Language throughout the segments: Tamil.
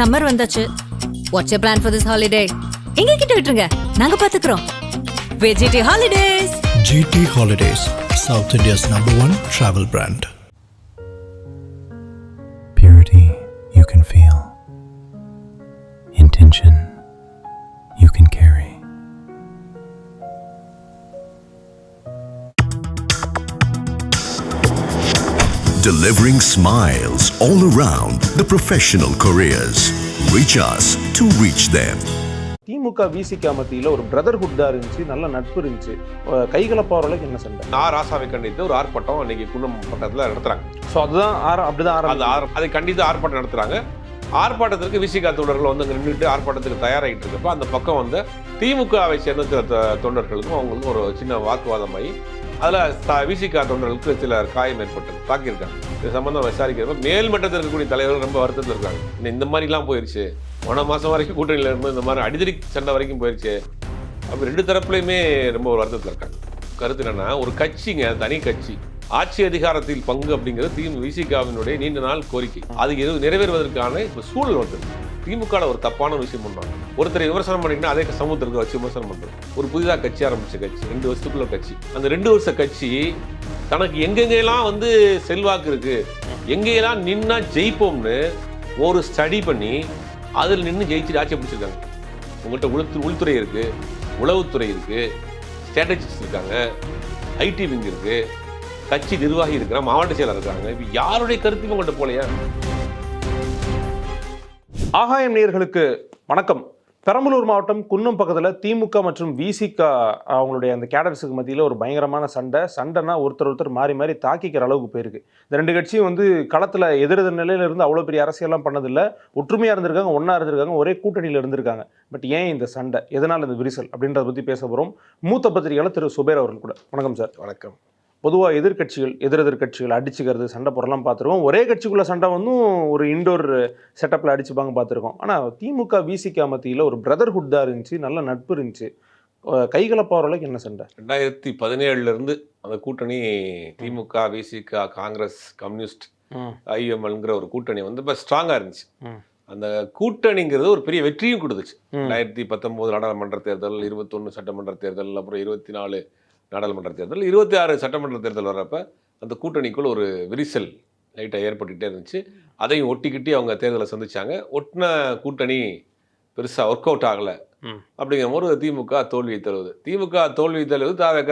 சம்மர் வந்தாச்சு. What's your plan for this holiday? எங்க கிட்ட விட்டுருங்க, நாங்க பாத்துக்கிறோம். VGT Holidays. GT Holidays, South India's #1 travel brand. Purity you can feel. Intention you can carry. Delivering smiles all around the professional careers. Reach us to reach them. திமுக விசிக மத்தியில் ஒரு பிரதர்ஹுட் தான் இருந்துச்சு, நல்ல நட்பு இருந்துச்சு. கைகலப்பாவர்களுக்கு என்ன சண்டை? ராசாவை கண்டித்து ஒரு ஆர்ப்பாட்டம் இன்னைக்கு குன்னம் பக்கத்தில் நடத்துறாங்க. ஸோ அதுதான் அப்படிதான் அதை கண்டித்து ஆர்ப்பாட்டம் நடத்துறாங்க. ஆர்ப்பாட்டத்திற்கு விசிக தொண்டர்கள் வந்து அங்கே நின்றுட்டு ஆர்ப்பாட்டத்துக்கு தயாராகிட்டு இருக்கப்ப அந்த பக்கம் வந்து திமுகவை சேர்ந்த சில தொண்டர்களுக்கும் அவங்களுக்கும் ஒரு சின்ன வாக்குவாதமாகி அதில் விசிக தொண்டர்களுக்கு சில காயம் ஏற்பட்டு தாக்கியிருக்காங்க. இது சம்பந்தம் விசாரிக்கிறப்ப மேல்மட்டத்தில் இருக்கக்கூடிய தலைவர்கள் ரொம்ப வருத்தத்தில் இருக்காங்க. இந்த மாதிரிலாம் போயிடுச்சு, போன மாதம் வரைக்கும் கூட்டணியில் இருந்து இந்த மாதிரி அடிதடி சண்டை வரைக்கும் போயிடுச்சு. அப்போ ரெண்டு தரப்புலையுமே ரொம்ப ஒரு வருத்தத்தில் இருக்காங்க. கருத்து என்னன்னா, ஒரு கட்சிங்க, தனி கட்சி ஆட்சி அதிகாரத்தில் பங்கு அப்படிங்கிறது விசிகாவினுடைய நீண்ட நாள் கோரிக்கை. அது நிறைவேறுவதற்கான இப்போ சூழல் வந்திருக்கு. திமுக ஒரு தப்பான விஷயம் பண்ணுவாங்க. ஒருத்தரை விமர்சனம் பண்ணிங்கன்னா அதே சமூகத்திற்கு வச்சு விமர்சனம் பண்றது. ஒரு புதிதாக கட்சி ஆரம்பிச்ச கட்சி, 2 வருஷத்துக்குள்ள கட்சி, அந்த 2 வருஷ கட்சி தனக்கு எங்கெங்கெல்லாம் வந்து செல்வாக்கு இருக்கு, எங்கெல்லாம் நின்னா ஜெயிப்போம்னு ஒரு ஸ்டடி பண்ணி அதில் நின்று ஜெயிச்சு ஆட்சியை பிடிச்சிருக்காங்க. உங்கள்கிட்ட உள்துறை இருக்கு, உளவுத்துறை இருக்கு, ஸ்ட்ராட்டஜிஸ்ட் இருக்காங்க, ஐடி விங் இருக்கு, கட்சி நிர்வாகி இருக்கிற மாவட்ட செயலர் இருக்காங்க. இப்போ யாருடைய கருத்தும் உங்கள்கிட்ட போலையா? ஆகாயம் நேயர்களுக்கு வணக்கம். பெரம்பலூர் மாவட்டம் குன்னம் பக்கத்தில் திமுக மற்றும் விசிக அவங்களுடைய அந்த கேடர்ஸுக்கு மத்தியில் ஒரு பயங்கரமான சண்டைனா ஒருத்தர் மாறி மாறி தாக்கிக்கிற அளவுக்கு போயிருக்கு. இந்த 2 கட்சியும் வந்து களத்தில் எதிரெதிர் நிலையில இருந்து அவ்வளோ பெரிய அரசியல்லாம் பண்ணதில்லை. ஒற்றுமையாக இருந்திருக்காங்க, ஒன்றா இருந்திருக்காங்க, ஒரே கூட்டணியில் இருந்திருக்காங்க. பட் ஏன் இந்த சண்டை, எதனால் இந்த விரிசல் அப்படின்றத பற்றி பேச போகிறோம். மூத்த பத்திரிகையாளர் திரு சுபேர் அவர்கள் கூட. வணக்கம் சார். வணக்கம். பொதுவாக எதிர் கட்சிகள் அடிச்சுக்கிறது, சண்டை போடலாம் பார்த்துருக்கோம். ஒரே கட்சிக்குள்ள சண்டை வந்து ஒரு இன்டோர் செட்டப்பில் அடிச்சுப்பாங்க பார்த்துருக்கோம். ஆனால் திமுக விசிக மத்தியில் ஒரு பிரதர்ஹுட் தான் இருந்துச்சு, நல்ல நட்பு இருந்துச்சு. கைகலப்பாவர்களுக்கு என்ன சண்டை? 2017 அந்த கூட்டணி திமுக விசிக காங்கிரஸ் கம்யூனிஸ்ட் ஐஎம்எல்ங்கிற ஒரு கூட்டணி வந்து இப்போ ஸ்ட்ராங்காக இருந்துச்சு. அந்த கூட்டணிங்கிறது ஒரு பெரிய வெற்றியும் கொடுத்துச்சு. 2019 நாடாளுமன்ற தேர்தல், 21 சட்டமன்ற தேர்தல், அப்புறம் 24 நாடாளுமன்ற தேர்தல், 26 சட்டமன்ற தேர்தல் வர்றப்ப அந்த கூட்டணிக்குள் ஒரு விரிசல் லைட்டாக ஏற்பட்டுகிட்டே இருந்துச்சு. அதையும் ஒட்டிக்கிட்டு அவங்க தேர்தலை சந்திச்சாங்க. ஒட்டின கூட்டணி பெருசாக ஒர்க் அவுட் ஆகலை. அப்படிங்கிற போது திமுக தோல்வியை தழுவுது. தாவேக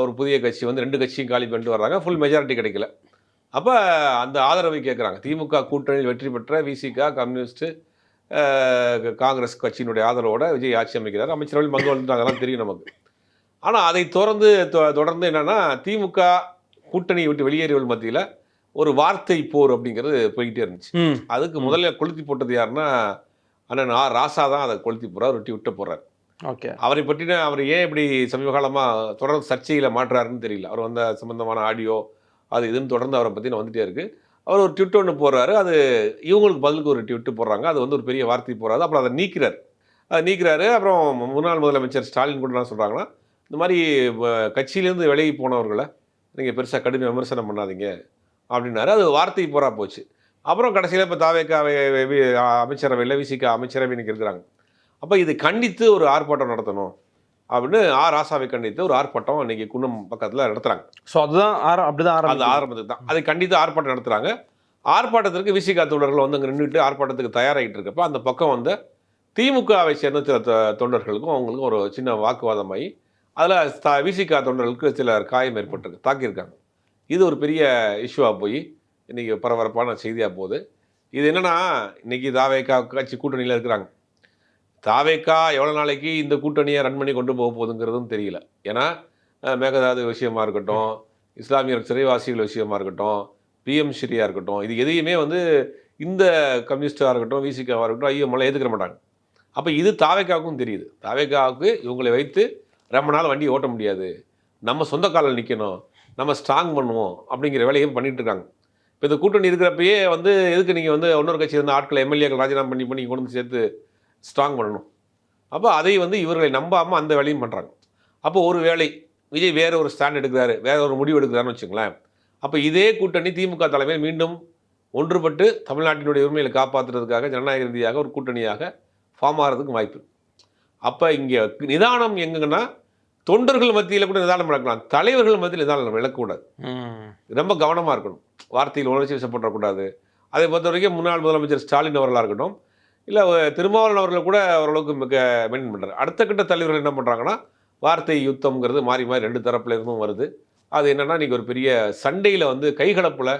ஒரு புதிய கட்சி வந்து 2 கட்சியும் காலி பண்ணிட்டு வர்றாங்க. ஃபுல் மெஜாரிட்டி கிடைக்கல. அப்போ அந்த ஆதரவை கேட்குறாங்க. திமுக கூட்டணியில் வெற்றி பெற்ற விசிக கம்யூனிஸ்ட்டு காங்கிரஸ் கட்சியினுடைய ஆதரவோட விஜய் ஆட்சி அமைக்கிறார். அமைச்சரவையில் பங்கு வந்துட்டாங்கலாம் தெரியும் நமக்கு. ஆனால் அதை தொடர்ந்து என்னென்னா, திமுக கூட்டணியை விட்டு வெளியேறியவர்கள் மத்தியில் ஒரு வார்த்தை போர் அப்படிங்கிறது போய்கிட்டே இருந்துச்சு. அதுக்கு முதல்ல கொளுத்தி போட்டது யாருன்னா அண்ணன் ராசா தான் அதை கொளுத்தி போகிறார், விட்டு போகிறார். ஓகே. அவரை பற்றின அவர் ஏன் இப்படி சமீப காலமாக தொடர்ந்து சர்ச்சையில் மாற்றாருன்னு தெரியல. அவர் வந்த சம்பந்தமான ஆடியோ அது இதுன்னு தொடர்ந்து அவரை பற்றின வந்துட்டே இருக்குது. அவர் ஒரு ட்விட் ஒன்று போடுறாரு, அது இவங்களுக்கு பதிலுக்கு ஒரு ட்விட்டு போடுறாங்க. அது வந்து ஒரு பெரிய வார்த்தை போடுறாரு. அப்புறம் அதை நீக்கிறாரு. அப்புறம் முன்னாள் முதலமைச்சர் ஸ்டாலின் கூட என்ன சொல்கிறாங்கன்னா, இந்த மாதிரி கட்சியிலேருந்து விலகி போனவர்களை நீங்கள் பெருசாக கடுமையாக விமர்சனம் பண்ணாதீங்க அப்படின்னாரு. அது வார்த்தை போரா போச்சு. அப்புறம் கடைசியில் இப்போ தாவேக அமைச்சரவையில் விசிக அமைச்சரவை இன்னைக்கு இருக்கிறாங்க. அப்போ இது கண்டித்து ஒரு ஆர்ப்பாட்டம் நடத்தணும் அப்படின்னு ராசாவை கண்டித்து ஒரு ஆர்ப்பாட்டம் இன்னைக்கு குன்னம் பக்கத்தில் நடத்துகிறாங்க. ஸோ அதுதான் அது ஆரம்பத்துக்கு தான் அதை கண்டித்து ஆர்ப்பாட்டம் நடத்துகிறாங்க. ஆர்ப்பாட்டத்திற்கு விசிக தொண்டர்கள் வந்து அங்கே நின்றுட்டு ஆர்ப்பாட்டத்துக்கு தயாராகிட்டு இருக்கப்ப அந்த பக்கம் வந்து திமுகவை சேர்ந்த சில தொண்டர்களுக்கும் அவங்களுக்கும் ஒரு சின்ன வாக்குவாதமாகி அதில் விசிக தொண்டர்களுக்கு சில காயம் ஏற்பட்டிருக்கு, தாக்கியிருக்காங்க. இது ஒரு பெரிய இஷ்யூவாக போய் இன்றைக்கி பரபரப்பான செய்தியாக போகுது. இது என்னென்னா, இன்றைக்கி தாவேகா கட்சி கூட்டணியில் இருக்கிறாங்க. தாவேகா எவ்வளோ நாளைக்கு இந்த கூட்டணியை ரன் பண்ணி கொண்டு போக போகுதுங்கிறதும் தெரியல. ஏன்னா மேகதாது விஷயமா இருக்கட்டும், இஸ்லாமியர் சிறைவாசிகள் விஷயமா இருக்கட்டும், PM ஸ்ரீயாக இருக்கட்டும், இது எதையுமே வந்து இந்த கம்யூனிஸ்டாக இருக்கட்டும், விசிகாவாக இருக்கட்டும், ஐஎம்எல்லாம் ஏற்றுக்கிற மாட்டாங்க. அப்போ இது தாவேகாவுக்கும் தெரியுது. தாவேகாவுக்கு இவங்களை வைத்து ரொம்ப நாள் வண்டி ஓட்ட முடியாது, நம்ம சொந்த காலில் நிற்கணும், நம்ம ஸ்ட்ராங் பண்ணுவோம் அப்படிங்கிற வேலையும் பண்ணிகிட்டு இருக்காங்க. இப்போ இந்த கூட்டணி இருக்கிறப்பயே வந்து எதுக்கு நீங்கள் வந்து இன்னொரு கட்சி இருந்த ஆட்களை எம்எல்ஏக்கள் ராஜினாமா பண்ணி கொண்டு வந்து சேர்த்து ஸ்ட்ராங் பண்ணணும். அப்போ அதை வந்து இவர்களை நம்பாமல் அந்த வேலையும் பண்ணுறாங்க. அப்போ ஒரு வேளை விஜய் வேறு ஒரு ஸ்டாண்ட் எடுக்கிறாரு, வேறு ஒரு முடிவு எடுக்கிறாருன்னு வச்சுங்களேன். அப்போ இதே கூட்டணி திமுக தலைமையில் மீண்டும் ஒன்றுபட்டு தமிழ்நாட்டினுடைய உரிமைகளை காப்பாற்றுறதுக்காக ஜனநாயக ரீதியாக ஒரு கூட்டணியாக ஃபார்ம் ஆகிறதுக்கு வாய்ப்பு. அப்போ இங்கே நிதானம் எங்கன்னா தொண்டர்கள் மத்தியில் கூட நிதானம் இழக்கலாம், தலைவர்கள் மத்தியில் நிதானம் இழக்கக்கூடாது. ரொம்ப கவனமாக இருக்கணும், வார்த்தையில் உணர்ச்சி வசப்படக்கூடாது. அதை பொறுத்த வரைக்கும் முன்னாள் முதலமைச்சர் ஸ்டாலின் அவர்களாக இருக்கட்டும், இல்லை திருமாவளவன் அவர்கள் கூட ஓரளவுக்கு மெயின்டைன் பண்ணுறாரு. அடுத்த கட்ட தலைவர்கள் என்ன பண்ணுறாங்கன்னா வார்த்தை யுத்தம்ங்கிறது மாறி மாறி ரெண்டு தரப்புல இருந்தும் வருது. அது என்னென்னா இன்றைக்கி ஒரு பெரிய சண்டையில் வந்து கைகலப்பில்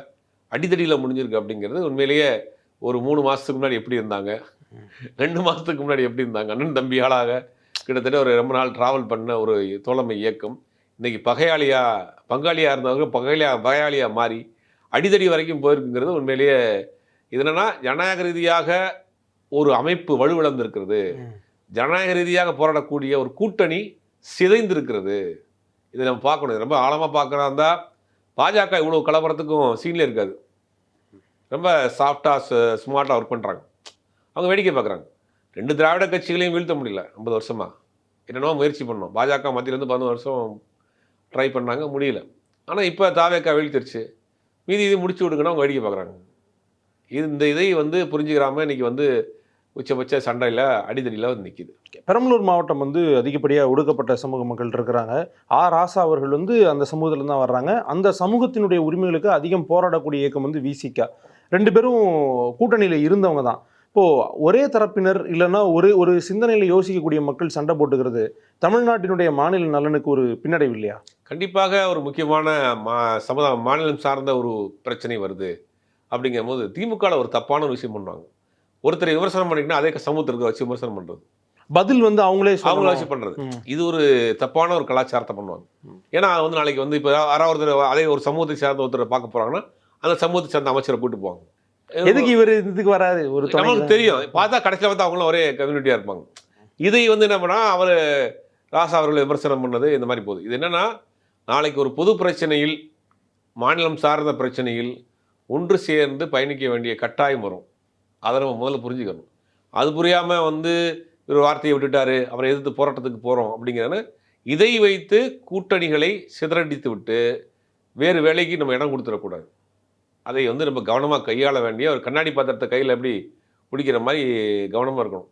அடித்தடியில் முடிஞ்சிருக்கு அப்படிங்கிறது உண்மையிலேயே ஒரு 3 மாதத்துக்கு முன்னாடி எப்படி இருந்தாங்க, 2 மாதத்துக்கு முன்னாடி எப்படி இருந்தாங்க, அண்ணன் தம்பியாளாக கிட்டத்தட்ட ஒரு ரொம்ப நாள் ட்ராவல் பண்ண ஒரு தோழமை இயக்கம் இன்றைக்கி பங்காளியாக இருந்தவங்க பகையாளியாக மாறி அடிதடி வரைக்கும் போயிருக்குங்கிறது உண்மையிலேயே இது என்னென்னா ஜனநாயக ரீதியாக ஒரு அமைப்பு வலுவிழந்திருக்கிறது, ஜனநாயக ரீதியாக போராடக்கூடிய ஒரு கூட்டணி சிதைந்திருக்கிறது. இதை நம்ம பார்க்கணும், ரொம்ப ஆழமாக பார்க்குறதா இருந்தால் பாஜக இவ்வளோ கலவரத்துக்கும் சீனில் இருக்காது, ரொம்ப சாஃப்டாக ஸ்மார்ட்டாக ஒர்க் பண்ணுறாங்க, அவங்க வேடிக்கை பார்க்குறாங்க. 2 திராவிட கட்சிகளையும் வீழ்த்த முடியல 50 வருஷமாக, என்னென்னோ முயற்சி பண்ணோம். பாஜக மத்தியிலேருந்து 11 வருஷம் ட்ரை பண்ணாங்க, முடியல. ஆனால் இப்போ தாவேக்கா வீழ்த்திருச்சு, மீதி இது முடிச்சு விடுங்கன்னா அவங்க வேடிக்கை பார்க்குறாங்க. இந்த இதை வந்து புரிஞ்சுக்கிறாமல் இன்றைக்கி வந்து உச்சபட்ச சண்டையில் அடிதடியில் வந்து நிற்கிது. பெரம்பலூர் மாவட்டம் வந்து அதிகப்படியாக ஒடுக்கப்பட்ட சமூக மக்கள் இருக்கிறாங்க. ராசா அவர்கள் வந்து அந்த சமூகத்தில் தான் வர்றாங்க. அந்த சமூகத்தினுடைய உரிமைகளுக்கு அதிகம் போராடக்கூடிய இயக்கம் வந்து விசிகா. 2 பேரும் கூட்டணியில் இருந்தவங்க தான். இப்போது ஒரே தரப்பினர் இல்லைன்னா ஒரு சிந்தனையில் யோசிக்கக்கூடிய மக்கள் சண்டை போட்டுக்கிறது தமிழ்நாட்டினுடைய மாநில நலனுக்கு ஒரு பின்னடைவு இல்லையா? கண்டிப்பாக ஒரு முக்கியமான மாநிலம் சார்ந்த ஒரு பிரச்சனை வருது அப்படிங்கும் போது திமுகவில் ஒரு தப்பான ஒரு விஷயம் பண்ணுவாங்க. ஒருத்தரை விமர்சனம் பண்ணிக்கிட்டா அதே சமூகத்திற்கு வச்சு விமர்சனம் பண்ணுறது, பதில் வந்து அவங்களே வச்சு பண்ணுறது, இது ஒரு தப்பான ஒரு கலாச்சாரத்தை பண்ணுவாங்க. ஏன்னா வந்து நாளைக்கு வந்து இப்போ யாராவது அதே ஒரு சமூகத்தை சேர்ந்த ஒருத்தரை பார்க்க போகிறாங்கன்னா அந்த சமூகத்தை சேர்ந்த அமைச்சரை கூட்டு போவாங்க. எதுக்கு இவர் இதுக்கு வராது, ஒரு நமக்கு தெரியும், பார்த்தா கடைசியில் வந்து அவங்களும் ஒரே கம்யூனிட்டியாக இருப்பாங்க. இதை வந்து என்ன பண்ணால் அவர் ராசா அவர்களை விமர்சனம் பண்ணது இந்த மாதிரி போகுது. இது என்னென்னா நாளைக்கு ஒரு பொது பிரச்சனையில், மாநிலம் சார்ந்த பிரச்சனையில் ஒன்று சேர்ந்து பயணிக்க வேண்டிய கட்டாயம் வரும். அதை நம்ம முதல்ல புரிஞ்சுக்கணும். அது புரியாமல் வந்து ஒரு வார்த்தையை விட்டுட்டாரு, அவரை எதிர்த்து போராட்டத்துக்கு போகிறோம் அப்படிங்கிறத இதை வைத்து கூட்டணிகளை சிதறடித்து விட்டு வேறு வேலைக்கு நம்ம இடம் கொடுத்துடக்கூடாது. அதை வந்து நம்ம கவனமாக கையாள வேண்டிய ஒரு கண்ணாடி பாத்திரத்தை கையில் எப்படி பிடிக்கிற மாதிரி கவனமாக இருக்கணும்.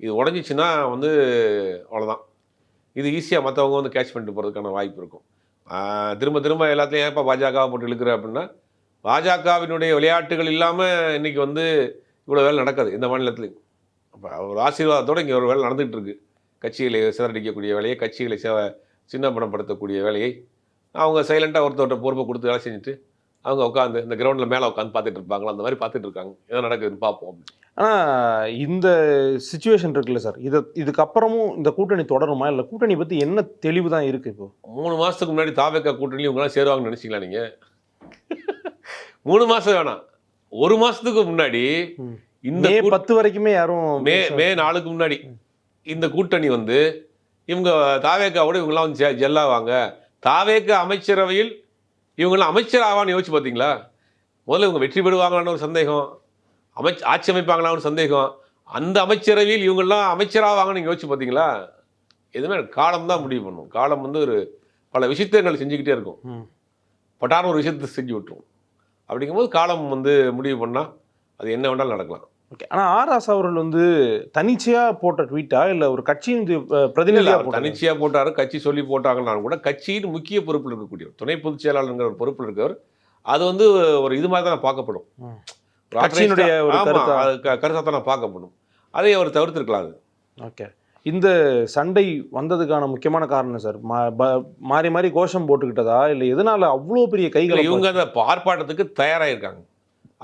இது உடஞ்சிச்சின்னா வந்து அவ்வளோதான். இது ஈஸியாக மற்றவங்க வந்து கேட்ச் பண்ணிட்டு போகிறதுக்கான வாய்ப்பு இருக்கும். திரும்ப எல்லாத்தையும் ஏன்ப்பா பாஜகவை போட்டு இழுக்கிற அப்படின்னா பாஜகவினுடைய விளையாட்டுகள் இல்லாமல் இன்றைக்கி வந்து இவ்வளோ வேலை நடக்காது இந்த மாநிலத்துலையும். அப்போ ஒரு ஆசீர்வாதத்தோடு இங்கே ஒரு வேலை நடந்துகிட்டு இருக்குது. கட்சிகளை சிதறடிக்கக்கூடிய வேலையை, கட்சிகளை சின்னப்படப்படுத்தக்கூடிய வேலையை அவங்க சைலண்ட்டாக ஒருத்தர் பொறுப்பை கொடுத்து வேலை செஞ்சுட்டு அவங்க உட்காந்து இந்த கிரவுண்டில் மேலே உட்காந்து பார்த்துட்டு இருப்பாங்களா, அந்த மாதிரி பார்த்துட்டு இருக்காங்க. எதோ நடக்குதுன்னு பார்ப்போம். ஆனால் இந்த சிச்சுவேஷன் இருக்குல்ல சார், இதுக்கப்புறமும் இந்த கூட்டணி தொடருமா, இல்லை கூட்டணி பற்றி என்ன தெளிவு தான் இருக்குது? இப்போ 3 மாதத்துக்கு முன்னாடி தாவேக்கா கூட்டணி இவங்களாம் சேருவாங்கன்னு நினச்சிங்களா நீங்கள்? 3 மாதம் வேணாம், 1 மாதத்துக்கு முன்னாடி இந்த மே 10 வரைக்குமே யாரும் மே 4க்கு முன்னாடி இந்த கூட்டணி வந்து இவங்க தாவேக்காவோட இவங்கெல்லாம் வந்து ஜெல்லாவாங்க, தாவேக்கா அமைச்சரவையில் இவங்கெல்லாம் அமைச்சர் ஆவான்னு யோசிச்சு பார்த்தீங்களா? முதல்ல இவங்க வெற்றி பெறுவாங்களான்னு ஒரு சந்தேகம், ஆட்சி அமைப்பாங்களான்னு சந்தேகம், அந்த அமைச்சரவையில் இவங்கெல்லாம் அமைச்சராவாங்கன்னு நீங்கள் யோசிச்சு பார்த்தீங்களா? எதுவுமே காலம் தான் முடிவு பண்ணும். காலம் வந்து ஒரு பல விஷயத்தை செஞ்சுக்கிட்டே இருக்கும், பட்டான ஒரு விஷயத்தை செஞ்சு விட்டுரும். அப்படிங்கும்போது காலம் வந்து முடிவு பண்ணால் அது என்ன வேணாலும் நடக்கலாம். ஓகே. ஆனால் ராசா அவர்கள் வந்து தனிச்சையாக போட்ட ட்வீட்டா இல்லை ஒரு கட்சியின் பிரதிநிதியாக தனிச்சையாக போட்டார், கட்சி சொல்லி போட்டாங்கன்னாலும் கூட கட்சியின் முக்கிய பொறுப்பில் இருக்கக்கூடியவர், துணை பொதுச் செயலாளருங்கிற ஒரு பொறுப்பில் இருக்கவர், அது வந்து ஒரு இது மாதிரி தான் பார்க்கப்படும். கட்சியினுடைய ஒரு கருத்தாக தான் பார்க்கப்படும். அதை அவர் தவிர்த்திருக்கலாம். அது ஓகே. இந்த சண்டை வந்ததுக்கான முக்கியமான காரணம் சார் மாறி மாறி கோஷம் போட்டுக்கிட்டதா, இல்லை எதனால அவ்வளோ பெரிய கைகளை? இவங்க அந்த ஆர்ப்பாட்டத்துக்கு தயாராகிருக்காங்க.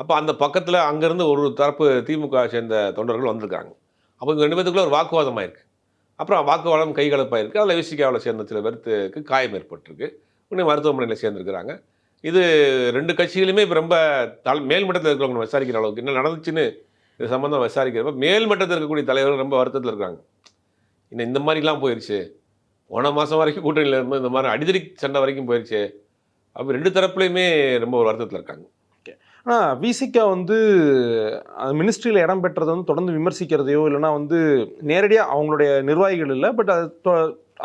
அப்போ அந்த பக்கத்தில் அங்கேருந்து ஒரு தரப்பு திமுக சேர்ந்த தொண்டர்கள் வந்திருக்காங்க. அப்போ இவங்க 2 பேத்துக்குள்ள ஒரு வாக்குவாதம் ஆயிருக்கு. அப்புறம் வாக்குவாதம் கைகலப்பாயிருக்கு. அதில் விசிகாவில் சேர்ந்த சில பேருக்கு காயம் ஏற்பட்டிருக்கு, இன்னும் மருத்துவமனையில் சேர்ந்துருக்கிறாங்க. இது 2 கட்சிகளுமே இப்போ ரொம்ப மேல்மட்டத்தில் இருக்கிறவங்க விசாரிக்கிற அளவுக்கு என்ன நடந்துச்சுன்னு இது சம்மந்தம் விசாரிக்கிறப்ப மேல்மட்டத்தில் இருக்கக்கூடிய தலைவர்கள் ரொம்ப வருத்தத்தில் இருக்காங்க. இன்னும் இந்த மாதிரிலாம் போயிடுச்சு, போன மாதம் வரைக்கும் கூட்டணியில் இருந்து இந்த மாதிரி அடிதடி சண்டை வரைக்கும் போயிடுச்சு. அப்போ 2 தரப்புலையுமே ரொம்ப ஒரு வருத்தத்தில் இருக்காங்க. ஆனால் விசிகா வந்து மினிஸ்ட்ரியில் இடம் பெற்றதை வந்து தொடர்ந்து விமர்சிக்கிறதையோ இல்லைனா வந்து நேரடியாக அவங்களுடைய நிர்வாகிகள் இல்லை, பட்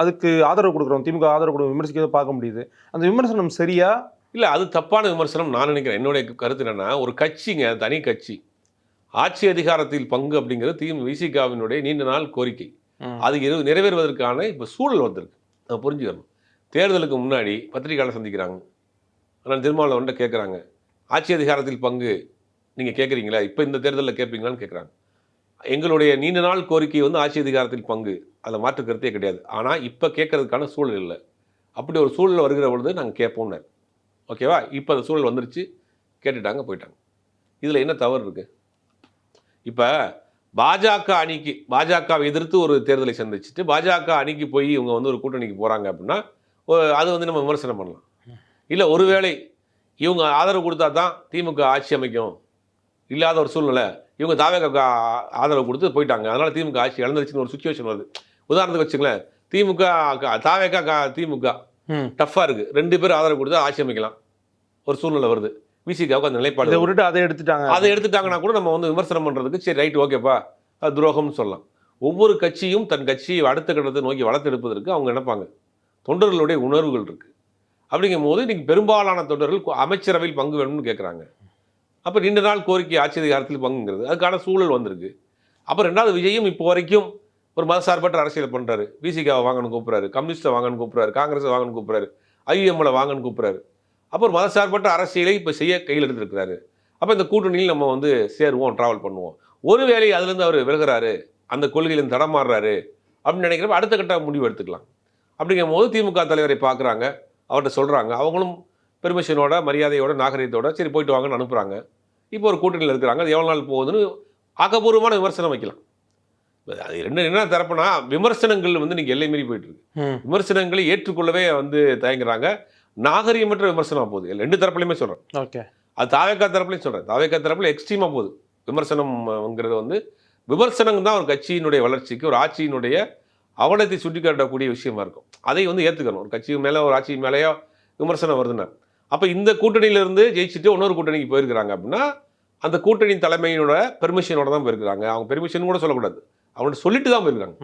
அதுக்கு ஆதரவு கொடுக்குறோம், திமுக ஆதரவு கொடுக்குறோம், விமர்சிக்கிறத பார்க்க முடியுது. அந்த விமர்சனம் சரியா இல்லை அது தப்பான விமர்சனம் நான் நினைக்கிறேன். என்னுடைய கருத்து என்னென்னா, ஒரு கட்சிங்க, தனி கட்சி ஆட்சி அதிகாரத்தில் பங்கு அப்படிங்கிறது விசிகாவினுடைய நீண்ட நாள் கோரிக்கை. அது நிறைவேறுவதற்கான இப்போ சூழல் வந்திருக்கு. நம்ம புரிஞ்சுக்கணும். தேர்தலுக்கு முன்னாடி பத்திரிகையாளர் சந்திக்கிறாங்க. ஆனால் திருமாவளவன்ட்ட கேட்குறாங்க, ஆட்சி அதிகாரத்தில் பங்கு நீங்கள் கேட்குறீங்களா, இப்போ இந்த தேர்தலில் கேட்பீங்களான்னு கேட்குறாங்க. எங்களுடைய நீண்ட நாள் கோரிக்கை வந்து ஆட்சி அதிகாரத்தில் பங்கு, அதில் மாற்று கருத்தே கிடையாது. ஆனால் இப்போ கேட்கறதுக்கான சூழல் இல்லை. அப்படி ஒரு சூழல் வருகிற பொழுது நாங்கள் கேட்போம்னார். ஓகேவா? இப்போ அந்த சூழல் வந்துருச்சு, கேட்டுட்டாங்க, போயிட்டாங்க. இதில் என்ன தவறு இருக்குது? இப்போ பாஜக அணிக்கு, பாஜகவை எதிர்த்து ஒரு தேர்தலை சந்திச்சுட்டு பாஜக அணிக்கு போய் இவங்க வந்து ஒரு கூட்டணிக்கு போகிறாங்க அப்படின்னா அது வந்து நம்ம விமர்சனம் பண்ணலாம். இல்லை ஒருவேளை இவங்க ஆதரவு கொடுத்தா தான் திமுக ஆட்சி அமைக்கும், இல்லாத ஒரு சூழ்நிலை, இவங்க தாவேக ஆதரவு கொடுத்து போயிட்டாங்க, அதனால் திமுக ஆட்சி இழந்துருச்சுன்னு ஒரு சுச்சுவேஷன் வருது. உதாரணத்துக்கு வச்சுங்களேன், திமுக தாவேக திமுக டஃப்பாக இருக்குது, 2 பேர் ஆதரவு கொடுத்தா ஆட்சி அமைக்கலாம் ஒரு சூழ்நிலை வருது. விசிகாவுக்கு அந்த நிலைப்பாடு விட்டுட்டு அதை எடுத்துட்டாங்கன்னா கூட நம்ம வந்து விமர்சனம் பண்ணுறதுக்கு சரி ரைட் ஓகேப்பா அது துரோகம்னு சொல்லலாம். ஒவ்வொரு கட்சியும் தன் கட்சியை அடுத்த கட்டத்தை நோக்கி வளர்த்தெடுப்பதற்கு அவங்க நினைப்பாங்க. தொண்டர்களுடைய உணர்வுகள் இருக்குது. அப்படிங்கும் போது இன்றைக்கி பெரும்பாலான தொண்டர்கள் அமைச்சரவையில் பங்கு வேணும்னு கேட்குறாங்க. அப்போ நீண்ட நாள் கோரிக்கை ஆட்சி அதிகாரத்தில் பங்குங்கிறது அதுக்கான சூழல் வந்திருக்கு. அப்போ 2வது விஜயும் இப்போ வரைக்கும் ஒரு மதசார்பற்ற அரசியல் பண்ணுறாரு. விசிகாவை வாங்கன்னு கூப்பிட்றாரு, கம்யூனிஸ்ட்டை வாங்கன்னு கூப்பிட்றாரு, காங்கிரஸை வாங்கன்னு கூப்பிட்றாரு, ஐஎம்எல்லை வாங்கன்னு கூப்பிட்றாரு. அப்போ ஒரு மதசார்பற்ற அரசியலை இப்போ செய்ய கையில் எடுத்துருக்கிறாரு. அப்போ இந்த கூட்டணியில் நம்ம வந்து சேருவோம், ட்ராவல் பண்ணுவோம். ஒருவேளை அதுலேருந்து அவர் விலகிறாரு, அந்த கொள்கையிலேருந்து தடமாறுறாரு அப்படின்னு நினைக்கிறப்ப அடுத்த கட்ட முடிவு எடுத்துக்கலாம். அப்படிங்கும் போது திமுக தலைவரை பார்க்குறாங்க, அவர்கிட்ட சொல்கிறாங்க, அவங்களும் பெர்மிஷனோட மரியாதையோட நாகரிகத்தோட சரி போயிட்டு வாங்கன்னு அனுப்புகிறாங்க. இப்போ ஒரு கூட்டணியில் இருக்கிறாங்க, அது எவ்வளோ நாள் போகுதுன்னு ஆக்கப்பூர்வமான விமர்சனம் வைக்கலாம். அது என்ன தரப்புனா விமர்சனங்கள் வந்து நீங்கள் எல்லை மீறி போயிட்டுருக்கு. விமர்சனங்களை ஏற்றுக்கொள்ளவே வந்து தயங்குறாங்க. நாகரிகமற்ற விமர்சனமாக போகுது. 2 தரப்புலையுமே சொல்கிறேன். ஓகே, அது தாவேகா தரப்புலையும் சொல்கிறேன். தாவேகா தரப்புல எக்ஸ்ட்ரீமாக போகுது விமர்சனம்ங்கிறது. வந்து விமர்சனம் தான் ஒரு கட்சியினுடைய வளர்ச்சிக்கு, ஒரு ஆட்சியினுடைய அவலத்தை சுட்டி காட்டக்கூடிய விஷயமா இருக்கும். அதை வந்து ஏற்றுக்கணும். ஒரு கட்சி மேலே, ஒரு ஆட்சி மேலேயோ விமர்சனம் வருதுன்னா, அப்போ இந்த கூட்டணியிலேருந்து ஜெயிச்சுட்டு இன்னொரு கூட்டணிக்கு போயிருக்கிறாங்க அப்படின்னா அந்த கூட்டணி தலைமையினோட பெர்மிஷனோட தான் போயிருக்கிறாங்க. அவங்க பெர்மிஷன் கூட சொல்லக்கூடாது, அவங்கள்ட்ட சொல்லிட்டு தான் போயிருக்காங்க.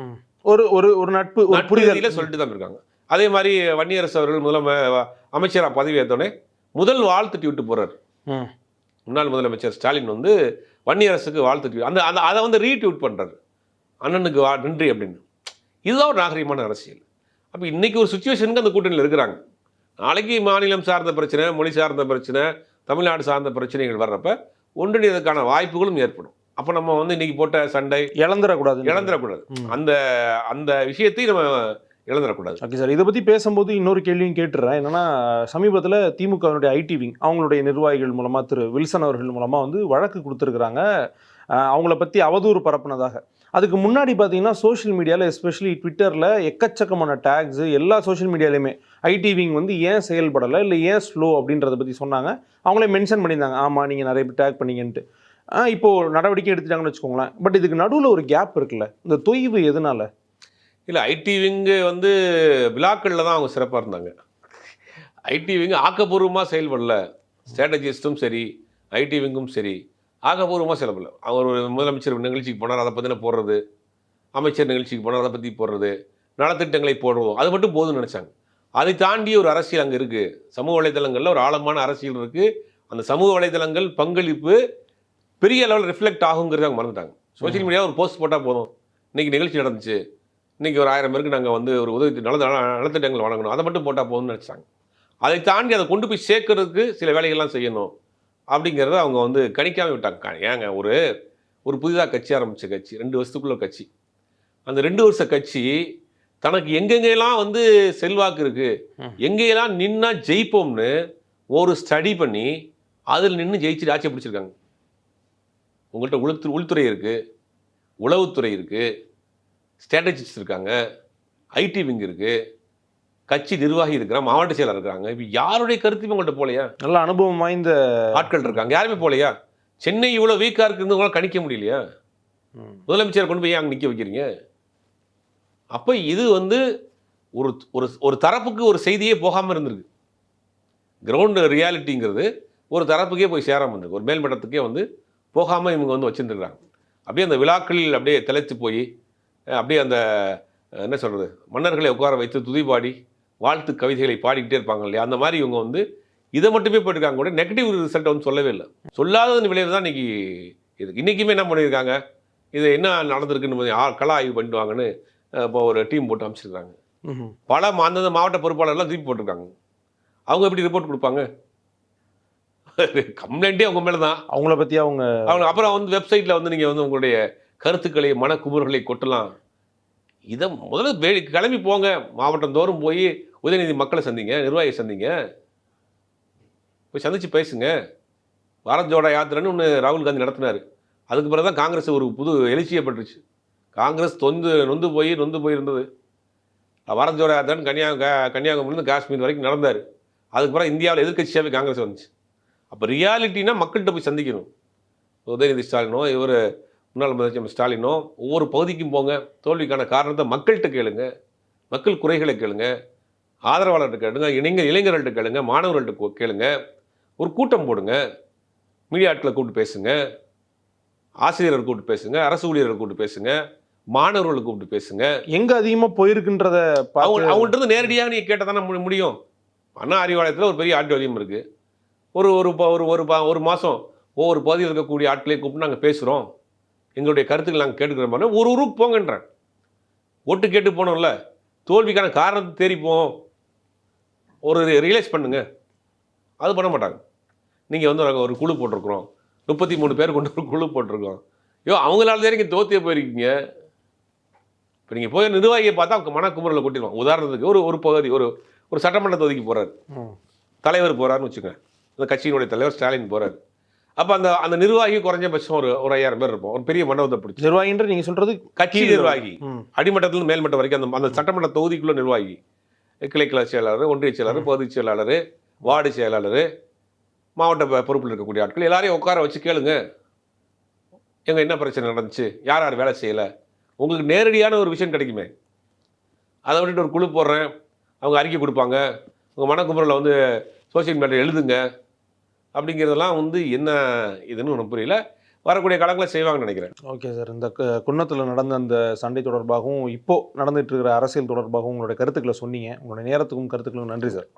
ஒரு நட்பு, ஒரு புரிதலில் சொல்லிட்டு தான் போயிருக்காங்க. அதே மாதிரி வன்னியரசு அவர்கள் அமைச்சராக பதவி ஏற்றோடனே முதல் வாழ்த்துட்டி விட்டு போகிறார். முன்னாள் முதலமைச்சர் ஸ்டாலின் வந்து வன்னியரசுக்கு வாழ்த்துட்டி அந்த அதை வந்து ரீட்வீட் பண்ணுறாரு, அண்ணனுக்கு நன்றி அப்படின்னு. இதுதான் ஒரு நாகரிகமான அரசியல். அப்போ இன்றைக்கி ஒரு சுச்சுவேஷனுக்கு அந்த கூட்டணியில் இருக்கிறாங்க. நாளைக்கு மாநிலம் சார்ந்த பிரச்சனை, மொழி சார்ந்த பிரச்சனை, தமிழ்நாடு சார்ந்த பிரச்சனைகள் வர்றப்ப ஒன்றிணையதுக்கான வாய்ப்புகளும் ஏற்படும். அப்போ நம்ம வந்து இன்றைக்கி போட்ட சண்டை இழந்துடக்கூடாது. அந்த அந்த விஷயத்தை நம்ம இழந்துடக்கூடாது. ஓகே சார், இதை பற்றி பேசும்போது இன்னொரு கேள்வியும் கேட்டுறேன். என்னன்னா, சமீபத்தில் திமுகவினுடைய ஐடி விங் அவங்களுடைய நிர்வாகிகள் மூலமாக திரு வில்சன் அவர்கள் மூலமாக வந்து வழக்கு கொடுத்துருக்குறாங்க, அவங்கள பற்றி அவதூறு பரப்புனதாக. அதுக்கு முன்னாடி பார்த்தீங்கன்னா சோஷியல் மீடியாவில், எஸ்பெஷலி ட்விட்டரில் எக்கச்சக்கமான டேக்ஸு எல்லா சோஷியல் மீடியாலையுமே ஐடி விங் வந்து ஏன் செயல்படலை, இல்லை ஏன் ஸ்லோ அப்படின்றத பற்றி சொன்னாங்க. அவங்களே மென்ஷன் பண்ணியிருந்தாங்க, ஆமாம் நீங்கள் நிறைய பேர் டேக் பண்ணீங்கன்ட்டு. இப்போது நடவடிக்கை எடுத்துட்டாங்கன்னு வச்சுக்கோங்களேன். பட் இதுக்கு நடுவில் ஒரு கேப் இருக்குல்ல, இந்த தொய்வு எதனால? இல்லை, ஐடி விங்கு வந்து விழாக்களில் தான் அவங்க சிறப்பாக இருந்தாங்க. ஐடி விங்கு ஆக்கப்பூர்வமாக செயல்படல. ஸ்ட்ராட்டஜிஸ்ட்டும் சரி, ஐடி விங்கும் சரி, ஆக்கப்பூர்வமாக செயல்படல. அவர் ஒரு முதலமைச்சர் நிகழ்ச்சிக்கு போனார், அதை பற்றின போடுறது, அமைச்சர் நிகழ்ச்சிக்கு போனார், அதை பற்றி போடுறது, நலத்திட்டங்களை போடுவோம், அது மட்டும் போதும்னு நினச்சாங்க. அதை தாண்டி ஒரு அரசியல் அங்கே இருக்குது. சமூக வலைதளங்களில் ஒரு ஆழமான அரசியல் இருக்குது. அந்த சமூக வலைதளங்கள் பங்களிப்பு பெரிய லெவலில் ரிஃப்ளெக்ட் ஆகுங்கிறது அவங்க மறந்துட்டாங்க. சோஷியல் மீடியாவில் ஒரு போஸ்ட் போட்டால் போதும், இன்றைக்கி நிகழ்ச்சி நடந்துச்சு, இன்றைக்கி ஒரு 1000 பேருக்கு நாங்கள் வந்து ஒரு உதவி நலத்திட்டங்கள் வழங்கணும், அதை மட்டும் போட்டால் போதும்னு நினச்சாங்க. அதை தாண்டி அதை கொண்டு போய் சேர்க்கறதுக்கு சில வேலைகள்லாம் செய்யணும் அப்படிங்கிறத அவங்க வந்து கணிக்காமல் விட்டாங்க. ஏங்க, ஒரு புதிதாக கட்சி ஆரம்பித்த கட்சி, 2 வருஷத்துக்குள்ள கட்சி, அந்த 2 வருஷ கட்சி தனக்கு எங்கெங்கெல்லாம் வந்து செல்வாக்கு இருக்குது, எங்கெல்லாம் நின்னா ஜெயிப்போம்னு ஒரு ஸ்டடி பண்ணி அதில் நின்று ஜெயிச்சுட்டு ஆட்சியை பிடிச்சிருக்காங்க. உங்கள்கிட்ட உள்துறை இருக்குது, உளவுத்துறை இருக்குது, ஸ்ட்ராட்டஜிஸ்ட் இருக்காங்க, ஐடி விங் இருக்குது, கட்சி நிர்வாகி இருக்கிறாங்க, மாவட்ட செயலர் இருக்கிறாங்க. இப்போ யாருடைய கருத்துமே உங்கள்கிட்ட போலையா? நல்ல அனுபவம் வாய்ந்த ஆட்கள் இருக்காங்க, யாருமே போலையா? சென்னை இவ்வளோ வீக்காக இருக்குன்னு உங்களால் கணிக்க முடியலையா? முதலமைச்சர் கொண்டு போய் அங்கே நிற்க வைக்கிறீங்க. அப்போ இது வந்து ஒரு ஒரு தரப்புக்கு ஒரு செய்தியே போகாமல் இருந்திருக்கு. கிரவுண்டு ரியாலிட்டிங்கிறது ஒரு தரப்புக்கே போய் சேராமல் இருந்திருக்கு, ஒரு மேல்மட்டத்துக்கே வந்து போகாமல் இவங்க வந்து வச்சுருந்துருக்காங்க. அப்படியே அந்த விழாக்களில் அப்படியே திளைத்து போய் அப்படியே அந்த என்ன சொல்கிறது, மன்னர்களை உட்கார வைத்து துதிபாடி வாழ்த்து கவிதைகளை பாடிக்கிட்டே இருப்பாங்க இல்லையா, அந்த மாதிரி இவங்க வந்து இதை மட்டுமே போயிருக்காங்க கூட நெகட்டிவ் ரிசல்ட் வந்து சொல்லவே இல்லை. சொல்லாததன் விளைவு தான் இன்னைக்கு இதுக்கு. இன்றைக்குமே என்ன பண்ணியிருக்காங்க, இது என்ன நடந்திருக்குன்னு கள ஆய்வு பண்ணிட்டு வாங்கன்னு இப்போ ஒரு டீம் போட்டு அமைச்சிருக்காங்க. பல அந்தந்த மாவட்ட பொறுப்பாளர்லாம் திருப்பி போட்டிருக்காங்க. அவங்க எப்படி ரிப்போர்ட் கொடுப்பாங்க? கம்ப்ளைண்ட்டே அவங்க மேலே தான். அவங்கள பற்றி அவங்க அப்புறம் வந்து வெப்சைட்டில் வந்து நீங்கள் வந்து உங்களுடைய கருத்துக்களை மனக்குமுறுகளை கொட்டலாம். இதை முதல்ல கிளம்பி போங்க, மாவட்டம் தோறும் போய் உதயநிதி மக்களை சந்திங்க, நிர்வாகியை சந்திங்க, போய் சந்திச்சு பேசுங்க. பாரத் ஜோடோ யாத்திரைன்னு ஒன்று ராகுல் காந்தி நடத்தினார். அதுக்கு பிறகு தான் காங்கிரஸ் ஒரு புது எழுச்சியப்பட்டுருச்சு. காங்கிரஸ் நொந்து போயிருந்தது. பாரத் ஜோடோ யாத்திரைன்னு கன்னியாகுமரியிலேருந்து காஷ்மீர் வரைக்கும் நடந்தார். அதுக்கு பிறகு இந்தியாவில் எதிர்க்கட்சியாகவே காங்கிரஸ் வந்துச்சு. அப்போ ரியாலிட்டினா மக்கள்கிட்ட போய் சந்திக்கணும். உதயநிதி ஸ்டாலினோ, இவர் முன்னாள் முதலமைச்சர் ஸ்டாலினோ ஒவ்வொரு பகுதிக்கும் போங்க, தோல்விக்கான காரணத்தை மக்கள்கிட்ட கேளுங்க, மக்கள் குறைகளை கேளுங்க, ஆதரவாளர்கிட்ட கேளுங்க, இளைஞர்கள்ட்ட கேளுங்க, மாணவர்கள்ட்ட கேளுங்க, ஒரு கூட்டம் போடுங்க, மீடியா ஆட்களை கூப்பிட்டு பேசுங்க, ஆசிரியர்கள் கூப்பிட்டு பேசுங்க, அரசு ஊழியர்கள் கூப்பிட்டு பேசுங்க, மாணவர்களை கூப்பிட்டு பேசுங்க. எங்கே அதிகமாக போயிருக்குன்றத அவங்கள்ட்ட நேரடியாக நீங்கள் கேட்டால் தானே முடியும். அண்ணா அறிவாலயத்தில் ஒரு பெரிய ஆடிட்டோரியம் இருக்குது. ஒரு மாதம் ஒவ்வொரு பகுதியில் இருக்கக்கூடிய ஆட்களை கூப்பிட்டு நாங்கள் பேசுகிறோம், எங்களுடைய கருத்துக்கள் நாங்கள் கேட்டுக்கிற மாதிரி ஒரு ஊருக்கு போங்கன்றேன். ஓட்டு கேட்டு போனோம்ல, தோல்விக்கான காரணத்தை தேடிப்போம், ஒரு ரியலைஸ் பண்ணுங்க. அது பண்ண மாட்டாங்க. நீங்கள் வந்து நாங்கள் ஒரு குழு போட்டிருக்கிறோம், 33 பேர் கொண்டு ஒரு குழு போட்டிருக்கோம். அவங்களால தான் நீங்கள் தோத்தியே போயிருக்கீங்க. இப்போ நீங்கள் போய் நிர்வாகியை பார்த்தா அவங்க மனக்குமுறலை கொட்டிடுவாங்க. உதாரணத்துக்கு ஒரு பகுதி ஒரு சட்டமன்ற தொகுதிக்கு போகிறார், தலைவர் போகிறாருன்னு வச்சுக்கோங்க, அந்த கட்சியினுடைய தலைவர் ஸ்டாலின் போகிறார். அப்போ அந்த நிர்வாகி குறைஞ்சபட்சம் ஒரு 1000 பேர் இருப்போம். ஒரு பெரிய மண்டபத்தை பிடிச்சி நிர்வாகின்ற நீங்கள் சொல்கிறது கட்சி நிர்வாகி, அடிமட்டத்திலிருந்து மேல்மட்டம் வரைக்கும் அந்த சட்டமன்ற தொகுதிக்குள்ள நிர்வாகி, கிளை செயலாளர், ஒன்றிய செயலாளர், பகுதி செயலாளர், வார்டு செயலாளர், மாவட்ட பொறுப்பில் இருக்கக்கூடிய ஆட்கள் எல்லாரையும் உட்கார வச்சு கேளுங்க, எங்கே என்ன பிரச்சனை நடந்துச்சு, யார் யார் வேலை செய்யலை, உங்களுக்கு நேரடியான ஒரு விஷயம் கிடைக்குமே. அதை விட்டுட்டு ஒரு குழு போடுறேன், அவங்க அறிக்கை கொடுப்பாங்க, உங்கள் மனக்குமுறையில் வந்து சோசியல் மீடியா எழுதுங்க அப்படிங்கிறதெல்லாம் வந்து என்ன இதுன்னு ஒன்றும் புரியல. வரக்கூடிய காலங்களில் செய்வாங்கன்னு நினைக்கிறேன். ஓகே சார், இந்த குன்னத்தில் நடந்த அந்த சண்டை தொடர்பாகவும் இப்போது நடந்துகிட்டு இருக்கிற அரசியல் தொடர்பாகவும் உங்களுடைய கருத்துக்களை சொன்னீங்க. உங்களுடைய நேரத்துக்கும் கருத்துக்களுக்கும் நன்றி சார்.